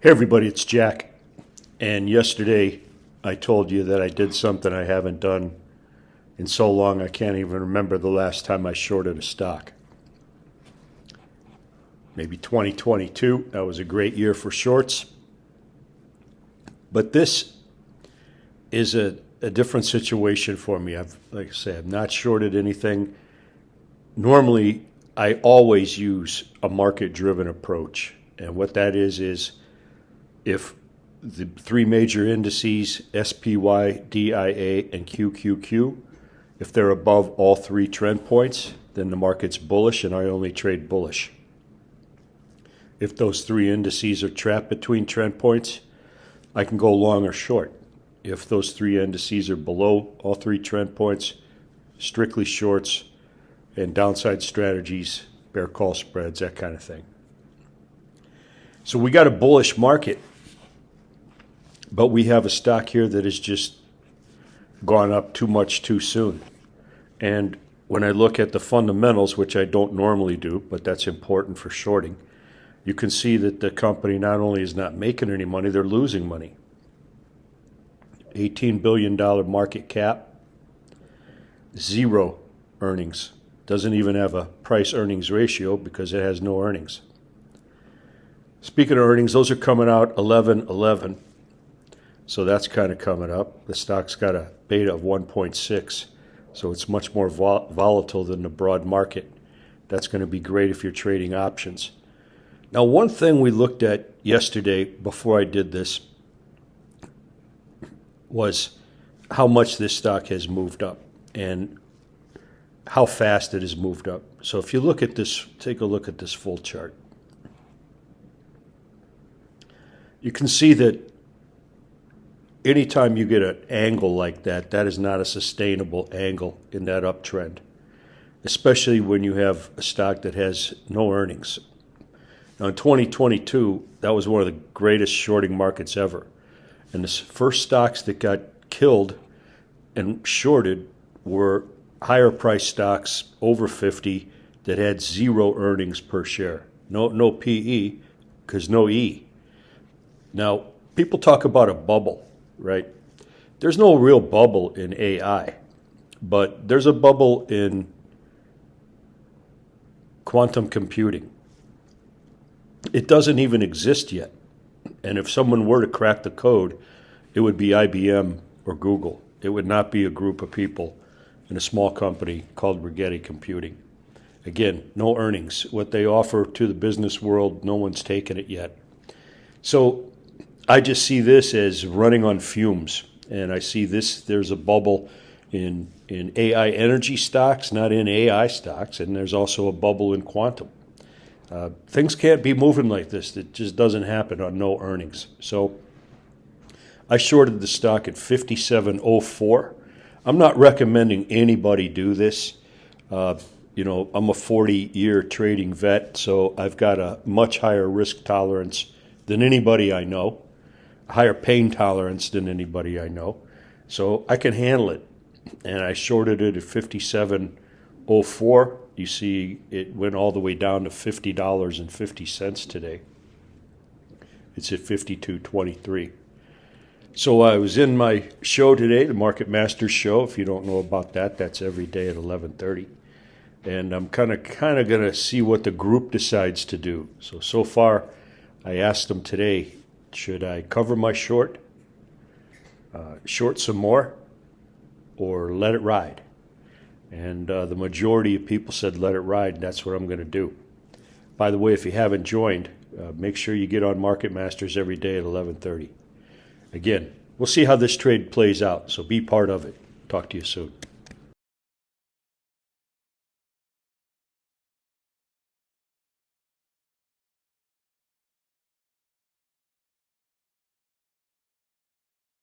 Hey everybody, it's Jack. And yesterday I told you that I did something I haven't done in so long I can't even remember the last time I shorted a stock. Maybe 2022, that was a great year for shorts. But this is a different situation for me. Like I say, I've not shorted anything. Normally, I always use a market-driven approach. And what that is if the three major indices, SPY, DIA, and QQQ, if they're above all three trend points, then the market's bullish and I only trade bullish. If those three indices are trapped between trend points, I can go long or short. If those three indices are below all three trend points, strictly shorts and downside strategies, bear call spreads, that kind of thing. So we got a bullish market, but we have a stock here that has just gone up too much too soon. And when I look at the fundamentals, which I don't normally do, but that's important for shorting, you can see that the company not only is not making any money, they're losing money. $18 billion market cap, zero earnings. Doesn't even have a price-earnings ratio because it has no earnings. Speaking of earnings, those are coming out 11/11. So that's kind of coming up. The stock's got a beta of 1.6, so it's much more volatile than the broad market. That's going to be great if you're trading options. Now, one thing we looked at yesterday before I did this was how much this stock has moved up and how fast it has moved up. So if you look at this, take a look at this full chart. You can see that anytime you get an angle like that, that is not a sustainable angle in that uptrend, especially when you have a stock that has no earnings. Now, in 2022, that was one of the greatest shorting markets ever. And the first stocks that got killed and shorted were higher price stocks over 50 that had zero earnings per share. No PE, because no E. Now, people talk about a bubble, right? There's no real bubble in AI, but there's a bubble in quantum computing. It doesn't even exist yet. And if someone were to crack the code, it would be IBM or Google. It would not be a group of people in a small company called Rigetti Computing. Again, no earnings. What they offer to the business world, no one's taken it yet. So I just see this as running on fumes. And I see this, there's a bubble in AI energy stocks, not in AI stocks. And there's also a bubble in quantum. Things can't be moving like this. It just doesn't happen on no earnings. So I shorted the stock at 57.04. I'm not recommending anybody do this. I'm a 40-year trading vet, so I've got a much higher risk tolerance than anybody I know, a higher pain tolerance than anybody I know. So I can handle it. And I shorted it at 57.04. You see it went all the way down to $50.50 today. It's at 52.23. So I was in my show today, the Market Masters show. If you don't know about that, that's every day at 11:30. And I'm kind of going to see what the group decides to do. So far, I asked them today, should I cover my short, short some more, or let it ride? And the majority of people said let it ride, and that's what I'm going to do. By the way, if you haven't joined, make sure you get on Market Masters every day at 11:30. Again, we'll see how this trade plays out, so be part of it. Talk to you soon.